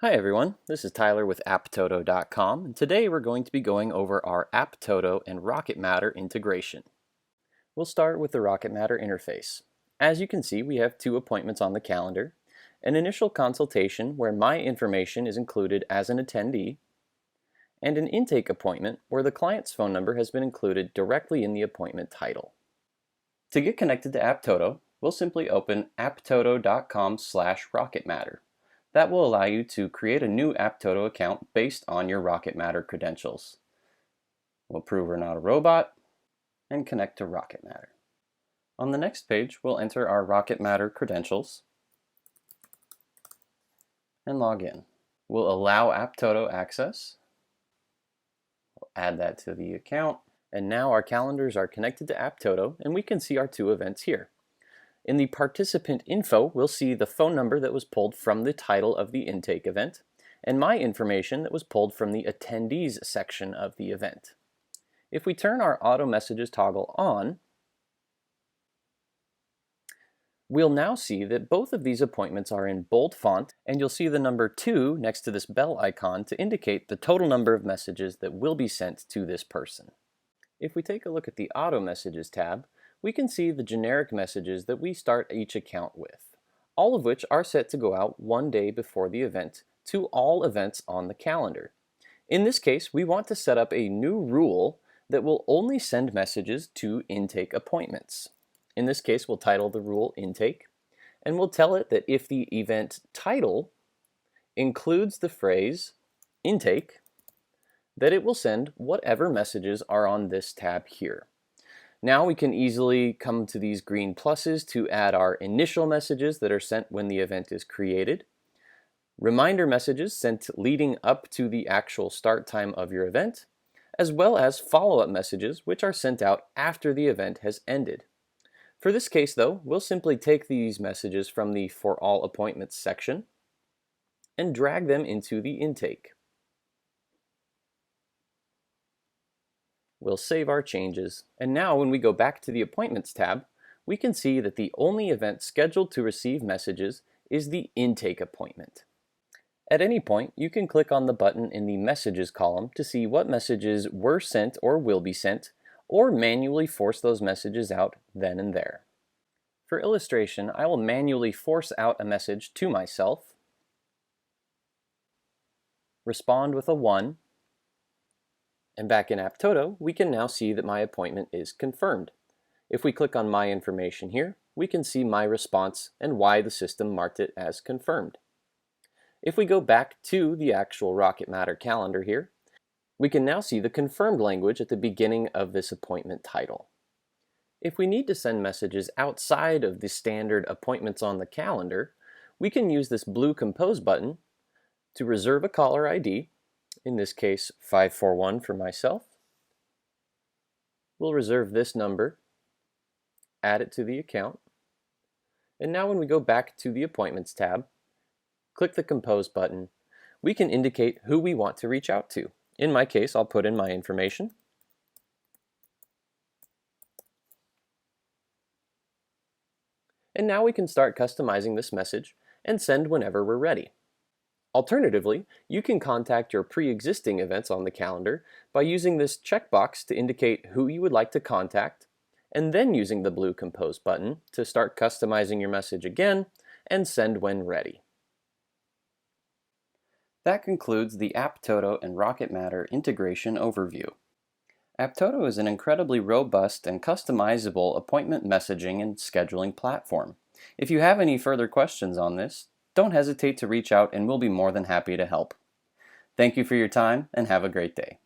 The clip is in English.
Hi everyone, this is Tyler with Apptoto.com, and today we're going to be going over our Apptoto and Rocket Matter integration. We'll start with the Rocket Matter interface. As you can see, we have two appointments on the calendar, an initial consultation where my information is included as an attendee, and an intake appointment where the client's phone number has been included directly in the appointment title. To get connected to Apptoto, we'll simply open apptoto.com/rocketmatter. That will allow you to create a new Apptoto account based on your Rocket Matter credentials. We'll prove we're not a robot and connect to Rocket Matter. On the next page, we'll enter our Rocket Matter credentials and log in. We'll allow Apptoto access. We'll add that to the account. And now our calendars are connected to Apptoto and we can see our two events here. In the participant info, we'll see the phone number that was pulled from the title of the intake event, and my information that was pulled from the attendees section of the event. If we turn our auto messages toggle on, we'll now see that both of these appointments are in bold font, and you'll see the number 2 next to this bell icon to indicate the total number of messages that will be sent to this person. If we take a look at the auto messages tab, we can see the generic messages that we start each account with, all of which are set to go out one day before the event to all events on the calendar. In this case, we want to set up a new rule that will only send messages to intake appointments. In this case, we'll title the rule intake, and we'll tell it that if the event title includes the phrase intake, that it will send whatever messages are on this tab here. Now we can easily come to these green pluses to add our initial messages that are sent when the event is created, reminder messages sent leading up to the actual start time of your event, as well as follow-up messages which are sent out after the event has ended. For this case though, we'll simply take these messages from the For All Appointments section and drag them into the intake. We'll save our changes, and now when we go back to the Appointments tab, we can see that the only event scheduled to receive messages is the intake appointment. At any point, you can click on the button in the Messages column to see what messages were sent or will be sent, or manually force those messages out then and there. For illustration, I will manually force out a message to myself, respond with a 1, and back in Apptoto, we can now see that my appointment is confirmed. If we click on My Information here, we can see my response and why the system marked it as confirmed. If we go back to the actual Rocket Matter calendar here, we can now see the confirmed language at the beginning of this appointment title. If we need to send messages outside of the standard appointments on the calendar, we can use this blue Compose button to reserve a caller ID, in this case 541 for myself. We'll reserve this number, add it to the account, and now when we go back to the Appointments tab, click the Compose button, we can indicate who we want to reach out to. In my case, I'll put in my information. And now we can start customizing this message and send whenever we're ready. Alternatively, you can contact your pre-existing events on the calendar by using this checkbox to indicate who you would like to contact, and then using the blue Compose button to start customizing your message again and send when ready. That concludes the Apptoto and Rocket Matter integration overview. Apptoto is an incredibly robust and customizable appointment messaging and scheduling platform. If you have any further questions on this, don't hesitate to reach out and we'll be more than happy to help. Thank you for your time and have a great day.